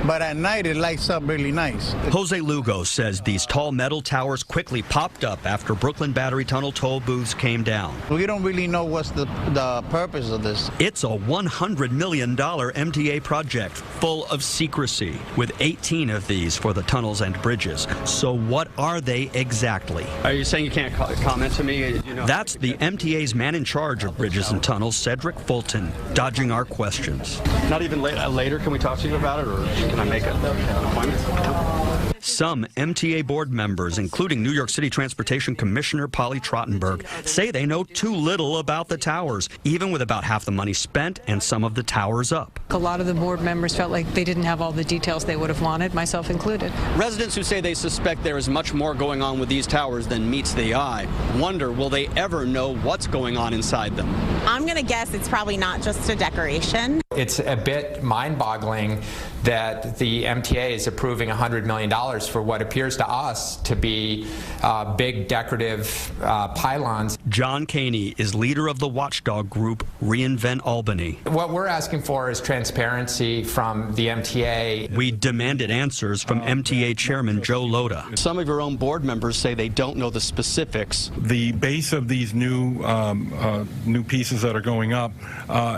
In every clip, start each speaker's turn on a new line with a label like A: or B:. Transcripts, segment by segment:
A: but at night it lights up really nice.
B: Jose Lugo says these tall metal towers quickly popped up after Brooklyn Battery Tunnel toll booths came down.
A: We don't really know what's the purpose of this.
B: It's a $100 million MTA project full of secrecy, with 18 of these for the tunnels and bridges. So what are they exactly?
C: Are you saying you can't comment to me?
B: That's the MTA's man in charge of bridges and tunnels, Cedric Fulton, dodging our questions.
C: Not even later can we talk to you about it, or can I make an appointment?
B: Some MTA board members, including New York City Transportation Commissioner Polly Trottenberg, say they know too little about the towers, even with about half the money spent and some of the towers up.
D: A lot of the board members felt like they didn't have all the details they would have wanted, myself included.
C: Residents who say they suspect there is much more going on with these towers than meets the eye wonder, will they ever know what's going on inside them?
E: I'm going to guess it's probably not just a decoration.
F: It's a bit mind-boggling that the MTA is approving $100 million for what appears to us to be big decorative pylons.
B: John Caney is leader of the watchdog group Reinvent Albany.
F: What we're asking for is transparency from the MTA.
B: We demanded answers from MTA Chairman Joe Loda.
C: Some of your own board members say they don't know the specifics.
G: The base of these new pieces that are going up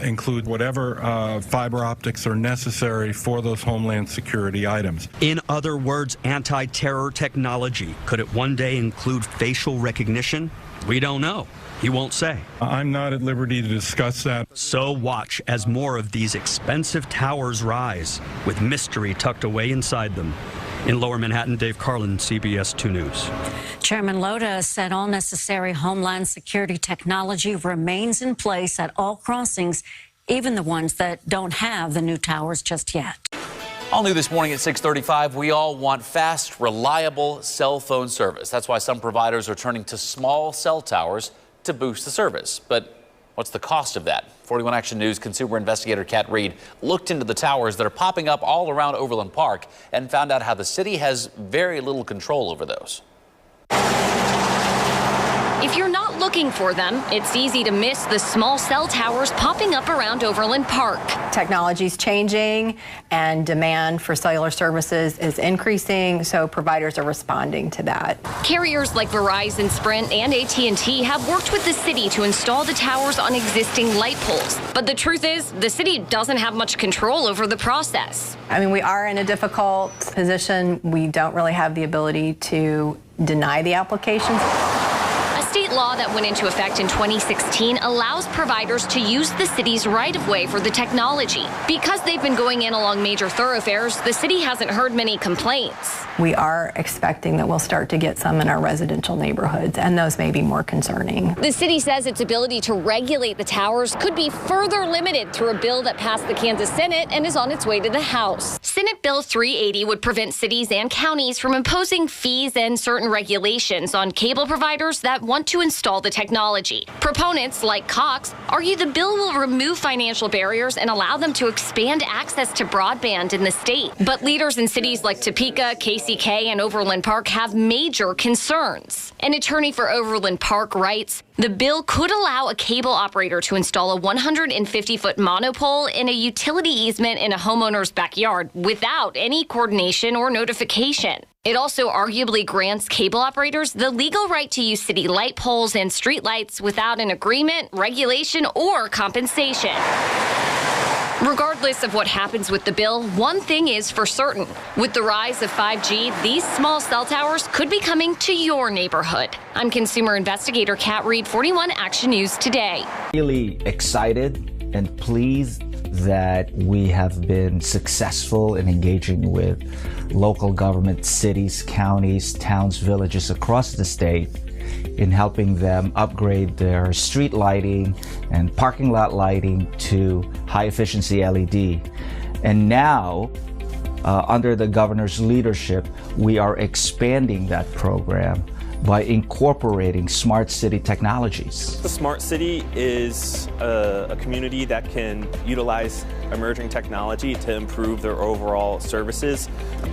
G: include whatever fiber optics are necessary for those homeland security items.
B: In other words, anti-terror technology. Could it one day include facial recognition? We don't know. He won't say.
G: I'm not at liberty to discuss that.
B: So watch as more of these expensive towers rise, with mystery tucked away inside them. In Lower Manhattan, Dave Carlin, CBS 2 News.
H: Chairman Loda said all necessary homeland security technology remains in place at all crossings, even the ones that don't have the new towers just yet.
I: All new this morning at 6:35, we all want fast, reliable cell phone service. That's why some providers are turning to small cell towers to boost the service. But what's the cost of that? 41 Action News consumer investigator Kat Reed looked into the towers that are popping up all around Overland Park and found out how the city has very little control over those.
J: If you're not looking for them, it's easy to miss the small cell towers popping up around Overland Park.
K: Technology's changing and demand for cellular services is increasing, so providers are responding to that.
J: Carriers like Verizon, Sprint, and AT&T have worked with the city to install the towers on existing light poles. But the truth is, the city doesn't have much control over the process.
K: I mean, we are in a difficult position. We don't really have the ability to deny the applications.
J: State law that went into effect in 2016 allows providers to use the city's right-of-way for the technology. Because they've been going in along major thoroughfares, the city hasn't heard many complaints.
K: We are expecting that we'll start to get some in our residential neighborhoods, and those may be more concerning.
J: The city says its ability to regulate the towers could be further limited through a bill that passed the Kansas Senate and is on its way to the House. Senate Bill 380 would prevent cities and counties from imposing fees and certain regulations on cable providers that want to install the technology. Proponents like Cox argue the bill will remove financial barriers and allow them to expand access to broadband in the state. But leaders in cities like Topeka, KCK, and Overland Park have major concerns. An attorney for Overland Park writes, the bill could allow a cable operator to install a 150-foot monopole in a utility easement in a homeowner's backyard without any coordination or notification. It also arguably grants cable operators the legal right to use city light poles and street lights without an agreement, regulation, or compensation. Regardless of what happens with the bill, one thing is for certain. With the rise of 5G, these small cell towers could be coming to your neighborhood. I'm consumer investigator Kat Reed, 41 Action News Today.
L: Really excited and pleased that we have been successful in engaging with local government, cities, counties, towns, villages across the state in helping them upgrade their street lighting and parking lot lighting to high-efficiency LED. And now, under the governor's leadership, we are expanding that program by incorporating smart city technologies.
M: The smart city is a community that can utilize emerging technology to improve their overall services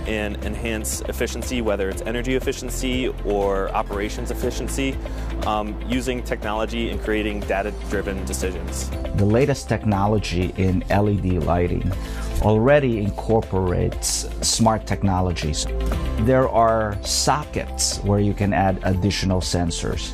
M: and enhance efficiency, whether it's energy efficiency or operations efficiency, using technology and creating data-driven decisions.
L: The latest technology in LED lighting already incorporates smart technologies. There are sockets where you can add additional sensors,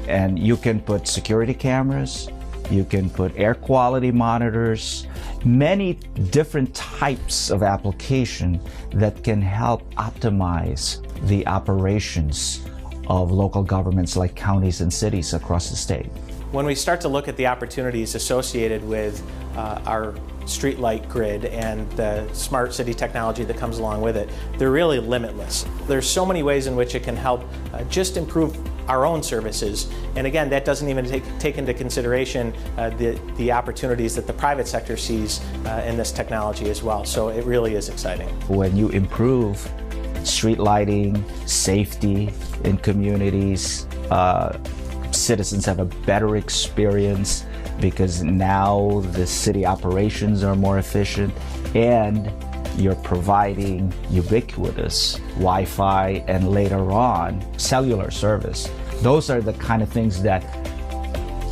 L: and you can put security cameras, you can put air quality monitors, many different types of application that can help optimize the operations of local governments like counties and cities across the state.
N: When we start to look at the opportunities associated with our streetlight grid and the smart city technology that comes along with it, they're really limitless. There's so many ways in which it can help just improve our own services. And again, that doesn't even take into consideration the opportunities that the private sector sees in this technology as well. So it really is exciting.
L: When you improve street lighting, safety in communities, citizens have a better experience because now the city operations are more efficient, and you're providing ubiquitous Wi-Fi and later on cellular service. Those are the kind of things that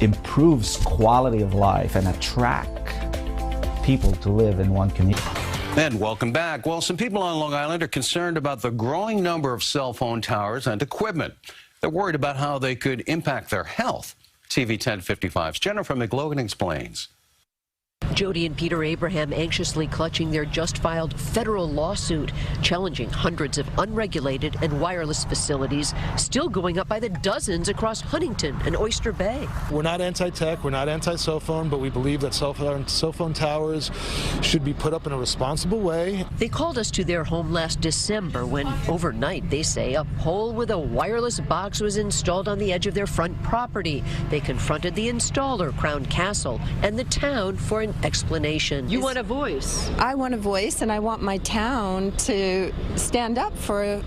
L: improves quality of life and attract people to live in one community.
O: And welcome back. Well, some people on Long Island are concerned about the growing number of cell phone towers and equipment. They're worried about how they could impact their health. TV 1055's Jennifer McLogan explains.
P: Jody and Peter Abraham anxiously clutching their just-filed federal lawsuit, challenging hundreds of unregulated and wireless facilities still going up by the dozens across Huntington and Oyster Bay.
Q: We're not anti-tech, we're not anti-cell phone, but we believe that cell phone towers should be put up in a responsible way.
P: They called us to their home last December when overnight, they say, a pole with a wireless box was installed on the edge of their front property. They confronted the installer, Crown Castle, and the town for an explanation.
D: You want a voice?
R: I want a voice, and I want my town to stand up for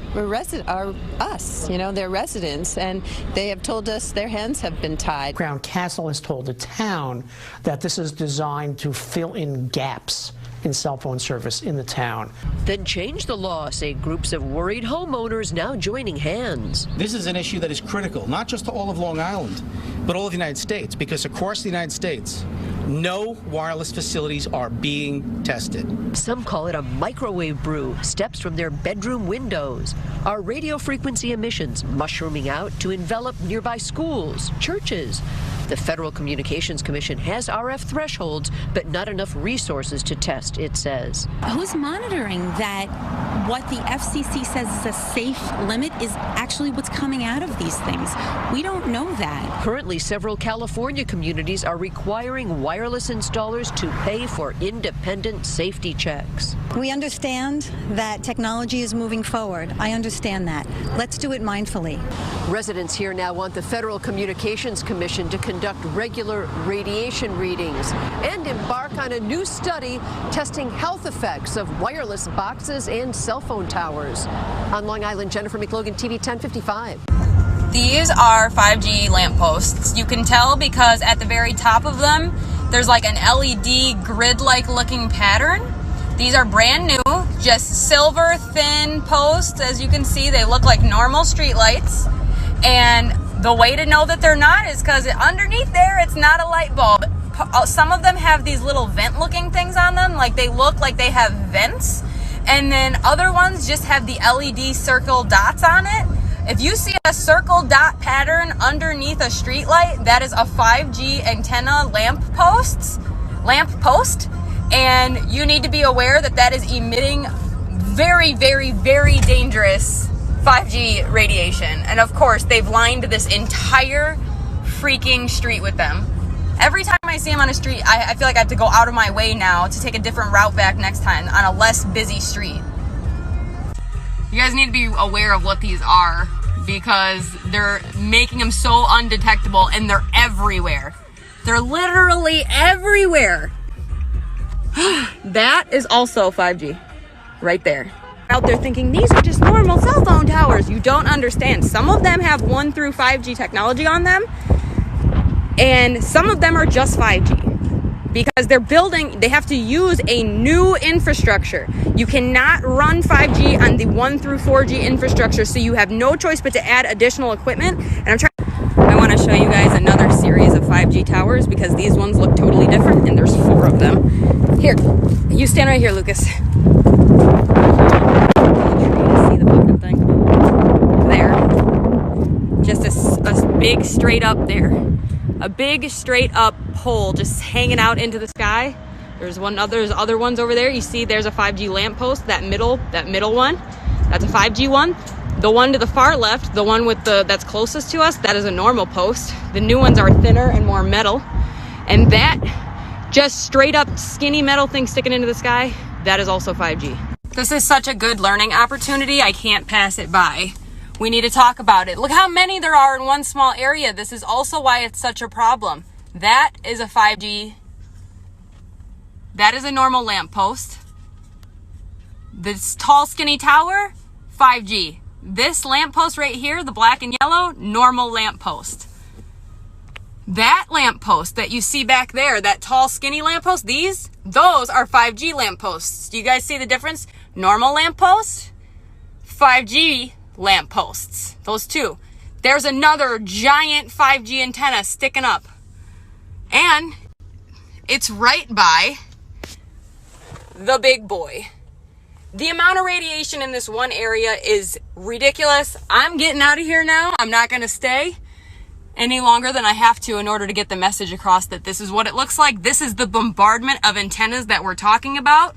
R: us, you know, their residents, and they have told us their hands have been tied.
S: Crown Castle has told the town that this is designed to fill in gaps in cell phone service in the town.
P: Then change the law, say groups of worried homeowners now joining hands.
T: This is an issue that is critical, not just to all of Long Island, but all of the United States, because across the United States, no wireless facilities are being tested.
P: Some call it a microwave brew, steps from their bedroom windows. Our radio frequency emissions mushrooming out to envelop nearby schools, churches. The Federal Communications Commission has RF thresholds, but not enough resources to test, it says.
U: Who's monitoring that what the FCC says is a safe limit is actually what's coming out of these things? We don't know that.
P: Currently, several California communities are requiring wireless installers to pay for independent safety checks.
V: We understand that technology is moving forward. I understand that. Let's do it mindfully.
P: Residents here now want the Federal Communications Commission to conduct regular radiation readings and embark on a new study testing health effects of wireless boxes and cell phone towers. On Long Island, Jennifer McLogan, TV 1055.
W: These are 5G lampposts. You can tell because at the very top of them, there's like an LED grid-like looking pattern. These are brand new, just silver thin posts. As you can see, they look like normal streetlights. And the way to know that they're not is because underneath there, it's not a light bulb. Some of them have these little vent looking things on them, like they look like they have vents. And then other ones just have the LED circle dots on it. If you see a circle dot pattern underneath a street light, that is a 5G antenna lamp post, and you need to be aware that that is emitting very, very, very dangerous 5G radiation. And of course, they've lined this entire freaking street with them. Every time I see them on a street, I feel like I have to go out of my way now to take a different route back next time on a less busy street. You guys need to be aware of what these are because they're making them so undetectable and they're everywhere. They're literally everywhere. That is also 5G right there. Out there thinking these are just normal cell phone towers. You don't understand. Some of them have 1 through 5G technology on them, and some of them are just 5G because they have to use a new infrastructure. You cannot run 5G on the 1 through 4G infrastructure, so you have no choice but to add additional equipment. And I want to show you guys another series of 5G towers because these ones look totally different, and there's 4 of them. Here, you stand right here, Lucas. big straight up there. A big straight up pole just hanging out into the sky. There's other ones over there. You see there's a 5G lamppost, that middle one. That's a 5G one. The one to the far left, the one with that's closest to us, that is a normal post. The new ones are thinner and more metal. And that just straight up skinny metal thing sticking into the sky, that is also 5G. This is such a good learning opportunity. I can't pass it by. We need to talk about it. Look how many there are in one small area. This is also why it's such a problem. That is a 5G. That is a normal lamppost. This tall, skinny tower, 5G. This lamppost right here, the black and yellow, normal lamppost. That lamppost that you see back there, that tall, skinny lamppost, those are 5G lampposts. Do you guys see the difference? Normal lampposts, 5G lampposts, those two. There's another giant 5G antenna sticking up. And it's right by the big boy. The amount of radiation in this one area is ridiculous. I'm getting out of here now. I'm not going to stay any longer than I have to in order to get the message across that this is what it looks like. This is the bombardment of antennas that we're talking about.